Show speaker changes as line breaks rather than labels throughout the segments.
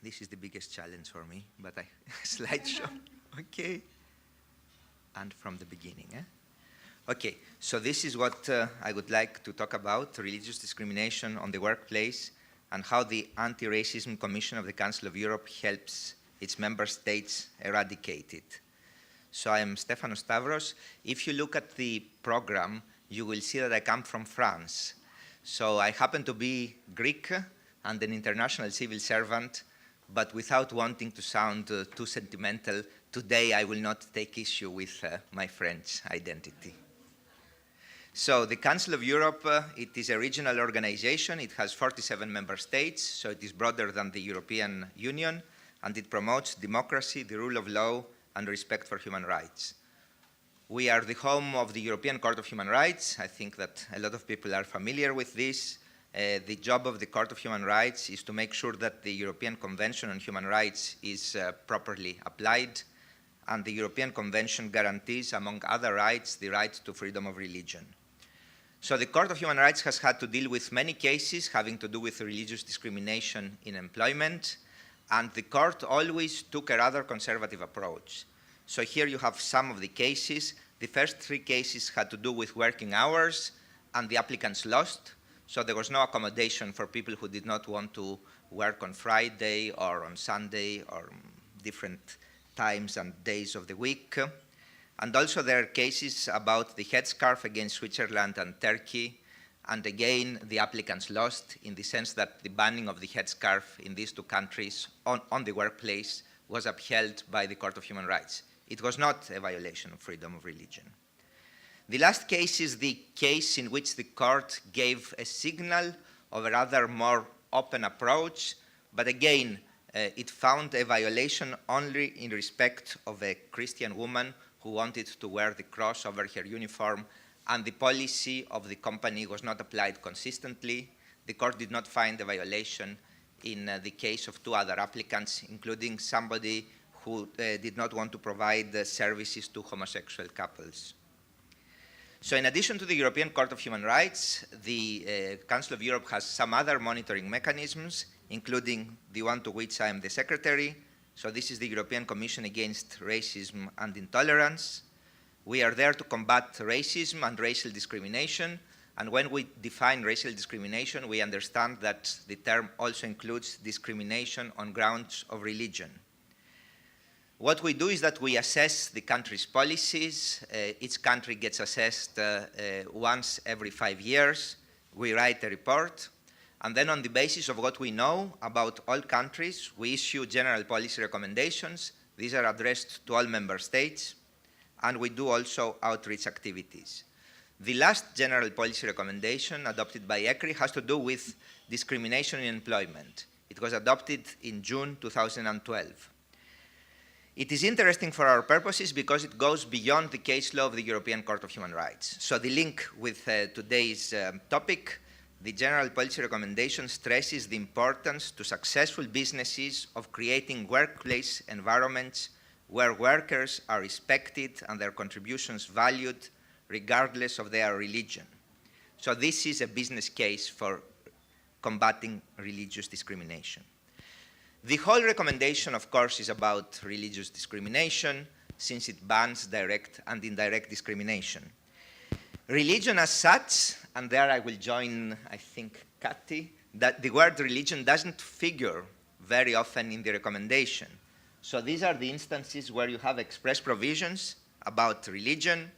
This is the biggest challenge for me, but I slideshow. Okay. And from the beginning. Okay, so this is what I would like to talk about, religious discrimination on the workplace and how the Anti-Racism Commission of the Council of Europe helps its member states eradicate it. So I am Stephanos Stavros. If you look at the program, you will see that I come from France. So I happen to be Greek and an international civil servant, but without wanting to sound too sentimental, today I will not take issue with my French identity. So the Council of Europe, it is a regional organization. It has 47 member states, so it is broader than the European Union, and it promotes democracy, the rule of law, and respect for human rights. We are the home of the European Court of Human Rights. I think that a lot of people are familiar with this. The job of the Court of Human Rights is to make sure that the European Convention on Human Rights is properly applied, and the European Convention guarantees, among other rights, the right to freedom of religion. So the Court of Human Rights has had to deal with many cases having to do with religious discrimination in employment, and the court always took a rather conservative approach. So here you have some of the cases. The first three cases had to do with working hours, and the applicants lost. So there was no accommodation for people who did not want to work on Friday or on Sunday or different times and days of the week. And also there are cases about the headscarf against Switzerland and Turkey. And again, the applicants lost in the sense that the banning of the headscarf in these two countries on the workplace was upheld by the Court of Human Rights. It was not a violation of freedom of religion. The last case is the case in which the court gave a signal of a rather more open approach, but again, it found a violation only in respect of a Christian woman who wanted to wear the cross over her uniform, and the policy of the company was not applied consistently. The court did not find a violation in the case of two other applicants, including somebody who did not want to provide services to homosexual couples. So in addition to the European Court of Human Rights, the Council of Europe has some other monitoring mechanisms, including the one to which I am the secretary. So this is the European Commission Against Racism and Intolerance. We are there to combat racism and racial discrimination. And when we define racial discrimination, we understand that the term also includes discrimination on grounds of religion. What we do is that we assess the country's policies. Each country gets assessed once every 5 years. We write a report. And then on the basis of what we know about all countries, we issue general policy recommendations. These are addressed to all member states. And we do also outreach activities. The last general policy recommendation adopted by ECRI has to do with discrimination in employment. It was adopted in June 2012. It is interesting for our purposes because it goes beyond the case law of the European Court of Human Rights. So the link with today's topic, the general policy recommendation stresses the importance to successful businesses of creating workplace environments where workers are respected and their contributions valued regardless of their religion. So this is a business case for combating religious discrimination. The whole recommendation, of course, is about religious discrimination, since it bans direct and indirect discrimination. Religion as such, and there I will join, I think, Kati, that the word religion doesn't figure very often in the recommendation. So these are the instances where you have express provisions about religion.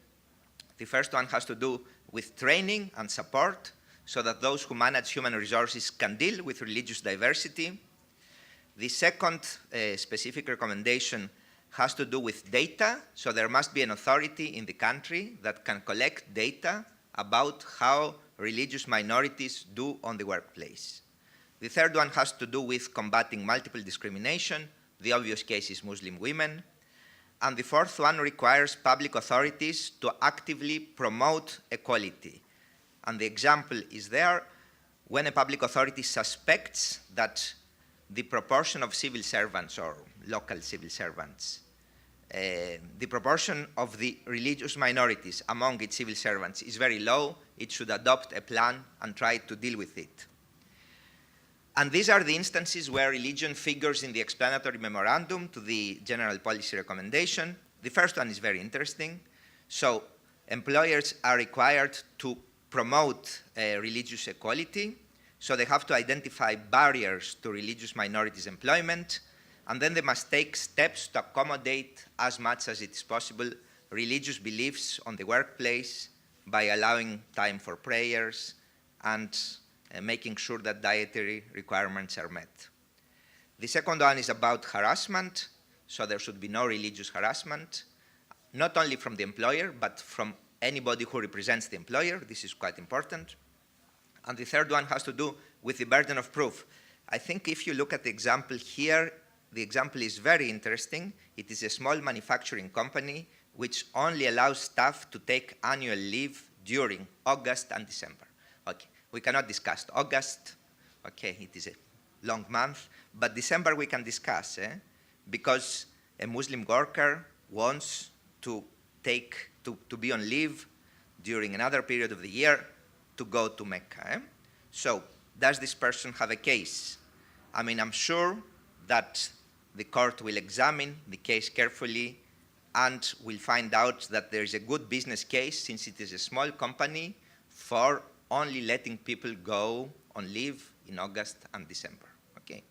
The first one has to do with training and support, so that those who manage human resources can deal with religious diversity. The second specific recommendation has to do with data, so there must be an authority in the country that can collect data about how religious minorities do on the workplace. The third one has to do with combating multiple discrimination. The obvious case is Muslim women. And the fourth one requires public authorities to actively promote equality. And the example is there when a public authority suspects that the proportion of civil servants or local civil servants, the proportion of the religious minorities among its civil servants is very low, it should adopt a plan and try to deal with it. And these are the instances where religion figures in the explanatory memorandum to the general policy recommendation. The first one is very interesting. So employers are required to promote religious equality. So they have to identify barriers to religious minorities' employment, and then they must take steps to accommodate as much as it is possible religious beliefs on the workplace by allowing time for prayers and making sure that dietary requirements are met. The second one is about harassment. So there should be no religious harassment, not only from the employer, but from anybody who represents the employer. This is quite important. And the third one has to do with the burden of proof. I think if you look at the example here, the example is very interesting. It is a small manufacturing company which only allows staff to take annual leave during August and December. Okay, we cannot discuss August. Okay, it is a long month, but December we can discuss, because a Muslim worker wants to be on leave during another period of the year to go to Mecca. So does this person have a case? I mean, I'm sure that the court will examine the case carefully and will find out that there is a good business case, since it is a small company, for only letting people go on leave in August and December. Okay.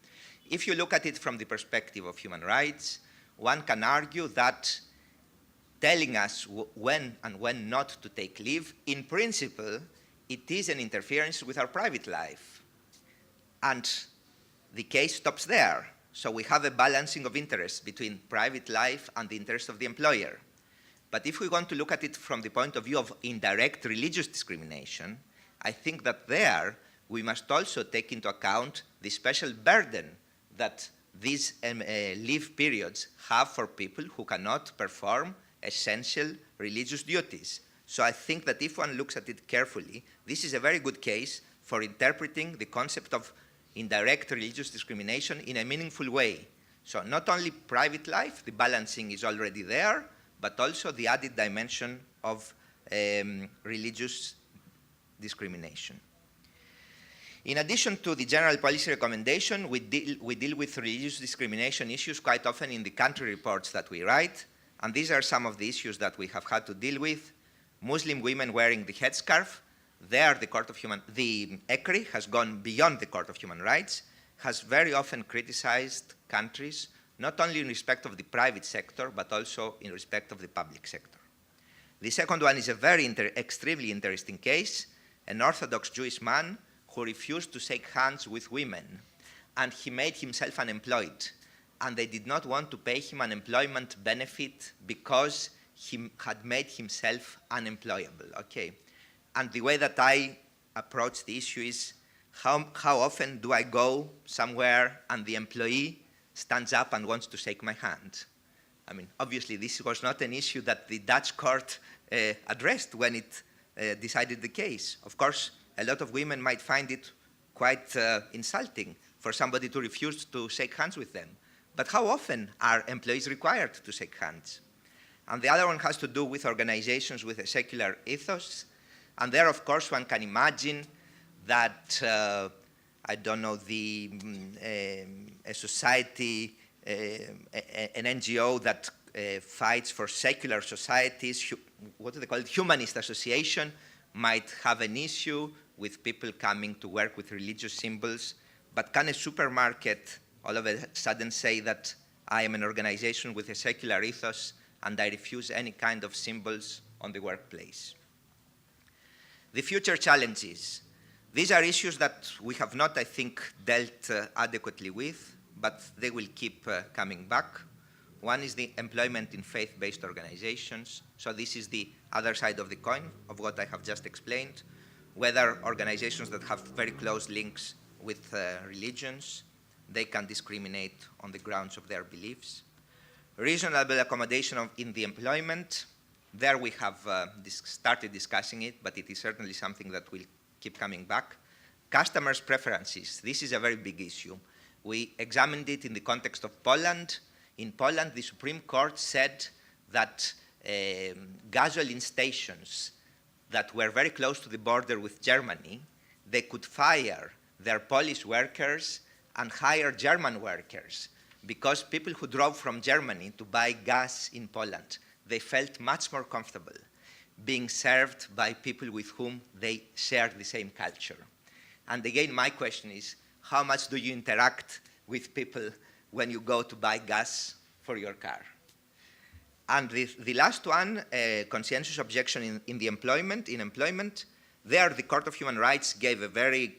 If you look at it from the perspective of human rights, one can argue that telling us when and when not to take leave, in principle, it is an interference with our private life. And the case stops there. So we have a balancing of interests between private life and the interest of the employer. But if we want to look at it from the point of view of indirect religious discrimination, I think that there we must also take into account the special burden that these leave periods have for people who cannot perform essential religious duties. So I think that if one looks at it carefully, this is a very good case for interpreting the concept of indirect religious discrimination in a meaningful way. So not only private life, the balancing is already there, but also the added dimension of religious discrimination. In addition to the general policy recommendation, we deal with religious discrimination issues quite often in the country reports that we write, and these are some of the issues that we have had to deal with. Muslim women wearing the headscarf. There, the ECRI has gone beyond the Court of Human Rights, has very often criticized countries, not only in respect of the private sector, but also in respect of the public sector. The second one is a very extremely interesting case, an Orthodox Jewish man who refused to shake hands with women, and he made himself unemployed, and they did not want to pay him unemployment benefit because he had made himself unemployable. Okay. And the way that I approach the issue is, how often do I go somewhere and the employee stands up and wants to shake my hand? I mean, obviously, this was not an issue that the Dutch court addressed when it decided the case. Of course, a lot of women might find it quite insulting for somebody to refuse to shake hands with them. But how often are employees required to shake hands? And the other one has to do with organizations with a secular ethos. And there, of course, one can imagine that, I don't know, a society, an NGO that fights for secular societies, what do they call it, humanist association, might have an issue with people coming to work with religious symbols. But can a supermarket all of a sudden say that I am an organization with a secular ethos and I refuse any kind of symbols on the workplace? The future challenges. These are issues that we have not, I think, dealt adequately with, but they will keep coming back. One is the employment in faith-based organizations. So this is the other side of the coin of what I have just explained, whether organizations that have very close links with religions, they can discriminate on the grounds of their beliefs. Reasonable accommodation in the employment. There we have started discussing it, but it is certainly something that will keep coming back. Customers' preferences. This is a very big issue. We examined it in the context of Poland. In Poland, the Supreme Court said that gasoline stations that were very close to the border with Germany, they could fire their Polish workers and hire German workers, because people who drove from Germany to buy gas in Poland, they felt much more comfortable being served by people with whom they shared the same culture. And again, my question is, how much do you interact with people when you go to buy gas for your car? And the last one, conscientious objection in employment, there the Court of Human Rights gave a very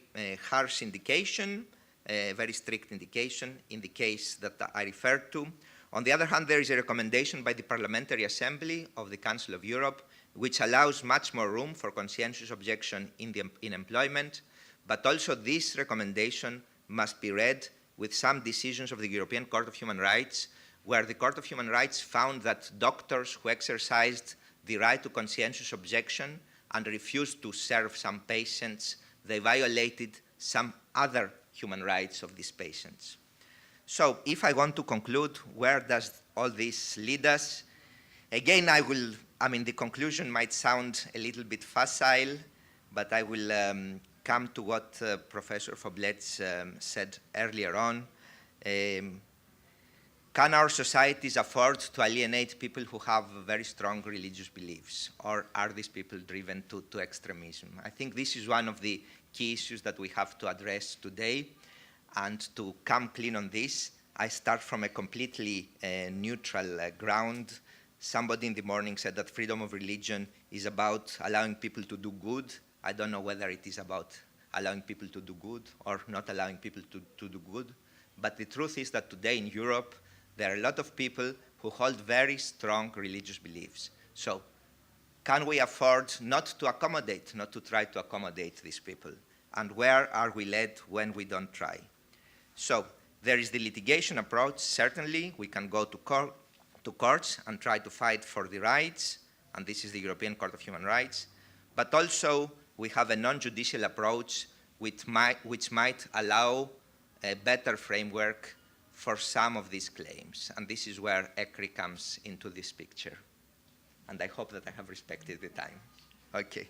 harsh indication, a very strict indication in the case that I referred to. On the other hand, there is a recommendation by the Parliamentary Assembly of the Council of Europe, which allows much more room for conscientious objection in employment, but also this recommendation must be read with some decisions of the European Court of Human Rights, where the Court of Human Rights found that doctors who exercised the right to conscientious objection and refused to serve some patients, they violated some other human rights of these patients. So if I want to conclude, where does all this lead us? Again, the conclusion might sound a little bit facile, but I will come to what Professor Foblets said earlier on. Can our societies afford to alienate people who have very strong religious beliefs, or are these people driven to extremism? I think this is one of the key issues that we have to address today. And to come clean on this, I start from a completely neutral ground. Somebody in the morning said that freedom of religion is about allowing people to do good. I don't know whether it is about allowing people to do good or not allowing people to do good. But the truth is that today in Europe, there are a lot of people who hold very strong religious beliefs. So can we afford not to try to accommodate these people? And where are we led when we don't try? So there is the litigation approach. Certainly, we can go to courts and try to fight for the rights, and this is the European Court of Human Rights. But also, we have a non-judicial approach which might allow a better framework for some of these claims. And this is where ECRI comes into this picture. And I hope that I have respected the time. Okay.